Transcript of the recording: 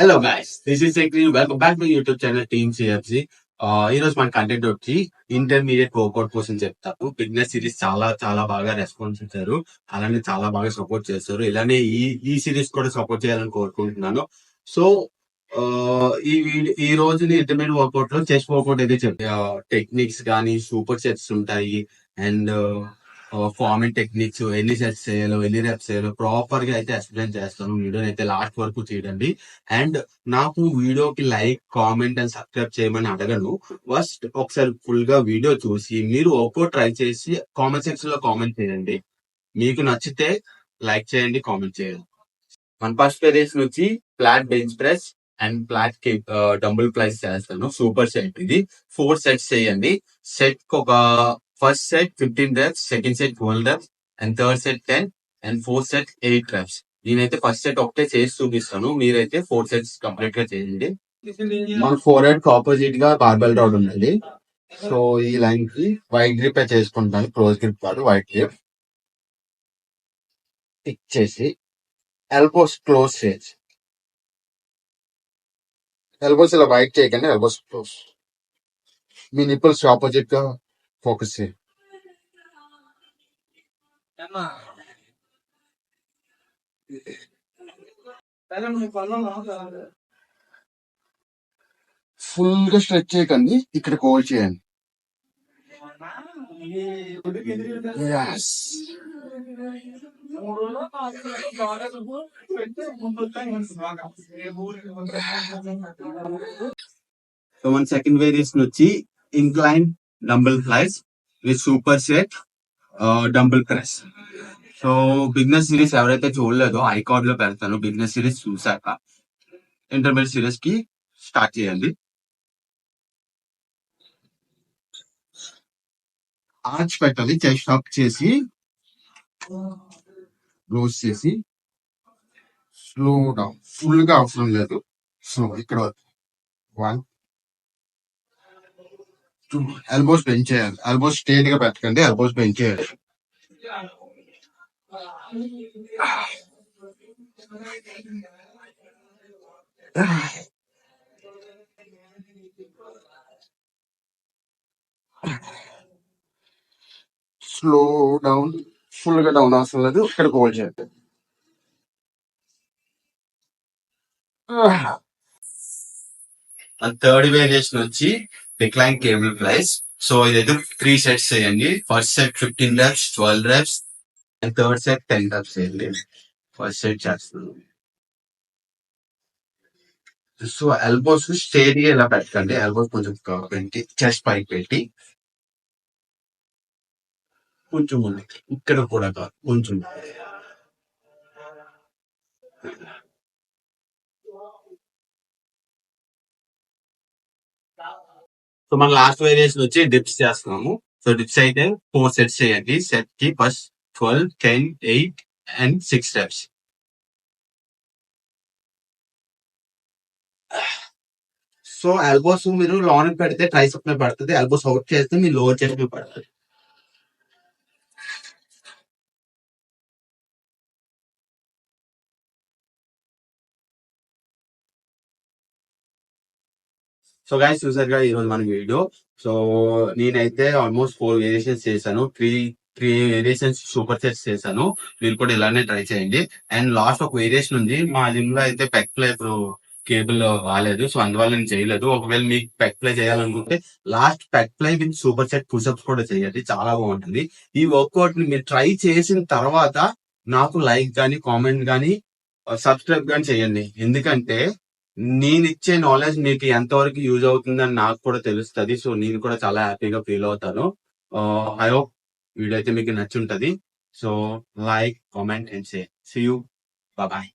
Hello guys, this is సెక్రీ. Welcome back to YouTube channel team CFC. ఈ రోజు మన కంటెంట్ వచ్చి ఇంటర్మీడియట్ వర్కౌట్ కోసం చెప్తాను. బిగ్నెస్ సిరీస్ చాలా చాలా బాగా రెస్పాన్స్ ఇచ్చారు, అలానే చాలా బాగా సపోర్ట్ చేస్తారు. ఇలానే ఈ సిరీస్ కూడా సపోర్ట్ చేయాలని కోరుకుంటున్నాను. సో ఈ రోజు ఇంటర్మీడియట్ వర్కౌట్ లో చెస్ట్ వర్కౌట్ అయితే టెక్నిక్స్ కానీ సూపర్ సెట్స్ ఉంటాయి. అండ్ ఫార్మింగ్ టెక్నిక్స్, ఎన్ని సెట్స్ చేయాలో, ఎన్ని రెప్స్ చేయాలో ప్రాపర్ గా అయితే ఎక్స్ప్లెయిన్ చేస్తాను. వీడియోని అయితే లాస్ట్ వరకు చూడండి. అండ్ నాకు వీడియోకి లైక్, కామెంట్ అండ్ సబ్స్క్రైబ్ చేయమని అడగను. ఫస్ట్ ఒకసారి ఫుల్ గా వీడియో చూసి మీరు ఒక్కో ట్రై చేసి కామెంట్ సెక్షన్ లో కామెంట్ చేయండి. మీకు నచ్చితే లైక్ చేయండి, కామెంట్ చేయండి. మన ఫస్ట్ వేరియేషన్ వచ్చి flat bench press and flat dumbbell press చేస్తాను. సూపర్ సెట్ ఇది. 4 సెట్స్ చేయండి. సెట్ ఒక first set 15 reps, second set 12 reps, and third set 10, and fourth set 8 reps. నేనైతే ఫస్ట్ సెట్ ఒకటే చేసి చూపిస్తాను, మీరైతే 4 సెట్స్ కంప్లీట్ గా చేయండి. మన 4 హెడ్ ఆపోజిట్ గా బార్బెల్ రాడ్ ఉండాలి. సో ఈ లైన్ కి వైట్ గ్రిప్ చేసుకుంటాను. క్లోజ్ గ్రిప్ కాదు, వైట్ గ్రిప్ టిక్ చేసి ఎల్బోస్ క్లోజ్ చేసి, ఎల్బోస్ ఇలా వైట్ చేయకండి, ఎల్బోస్ క్లోజ్. మీ నిప్పుల్స్ ఆపోజిట్ గా ఫోకస్ చేయండి. ఫుల్ గా స్ట్రెచ్ చేయకండి, ఇక్కడ హోల్డ్ చేయండి. సో మన సెకండ్ వేరియేషన్ వచ్చి incline dumbbell flies with super set dumbbell press. So bigness series ఎవరైతే చూడలేదో ఐకార్డ్ లో పెడతాను. బిగ్నెస్ సిరీస్ చూసాక ఇంటర్మీడియట్ సిరీస్ కి స్టార్ట్ చేయండి. ఆర్చ్ పెట్టాలి, చెస్ట్ అప్ చేసి క్లోజ్ చేసి స్లో డౌన్. ఫుల్ గా అవసరం లేదు, సో ఇక్కడ 1 2 ఎల్బోస్ బెంచ్ చేయాలి. ఎల్బోస్ స్ట్రేట్ గా పెట్టకండి, ఎల్బోస్ బెంచ్ చేయాలి. స్లో డౌన్, ఫుల్ గా డౌన్ అవసరం లేదు, ఇక్కడ హోల్డ్ చేయండి. థర్డ్ వేరియేషన్ వచ్చి డిక్లైన్ కేబుల్ ఫ్లైస్. సో ఇదైతే 3 సెట్స్ చేయండి. First set 15 reps, 12 reps, and third set 10 reps చేయండి. ఫస్ట్ సెట్ చేస్తున్నాను. సో ఎల్బోస్ స్ట్రేట్ గా ఇలా పెట్టండి, ఎల్బోస్ కొంచెం పెట్టి చెస్ట్ పైకి పెట్టి కొంచెం ఉంది, ఇక్కడ కూడా కాదు, కొంచెం. సో మన లాస్ట్ వేరియేషన్ వచ్చి డిప్స్ చేస్తున్నాము. సో డిప్స్ అయితే 4 సెట్స్ చేయండి. సెట్ కి first 12, 10, 8 and 6 reps. So elbows మీరు లాన్ పెడితే ట్రైసెప్ మీద పడుతుంది, ఎల్బోస్ అవుట్ చేస్తే మీ లోవర్ చెస్ట్ మీద పడుతుంది. సో గైస్, చూసారుగా ఈ రోజు మన వీడియో. సో నేనైతే ఆల్మోస్ట్ 4 వేరియేషన్స్ చేశాను. త్రీ వేరియేషన్స్ సూపర్ సెట్స్ చేశాను. మీరు కూడా ఇలానే ట్రై చేయండి. అండ్ లాస్ట్ ఒక వేరియేషన్ ఉంది. మా జిమ్ లో అయితే పెక్ ప్లే కేబుల్ రాలేదు, సో అందువల్ల నేను చేయలేదు. ఒకవేళ మీకు పెక్ ప్లే చేయాలనుకుంటే last pec fly with super set pushups కూడా చేయండి, చాలా బాగుంటుంది. ఈ వర్కౌట్ ని మీరు ట్రై చేసిన తర్వాత నాకు లైక్ గానీ, కామెంట్ గానీ, సబ్స్క్రైబ్ గానీ చేయండి. ఎందుకంటే నేను ఇచ్చే నాలెడ్జ్ మీకు ఎంతవరకు యూజ్ అవుతుందని నాకు కూడా తెలుస్తుంది. సో నేను కూడా చాలా హ్యాపీగా ఫీల్ అవుతాను. ఐ హోప్ వీడియో అయితే మీకు నచ్చుంటది. So like, comment and share. See you. Bye.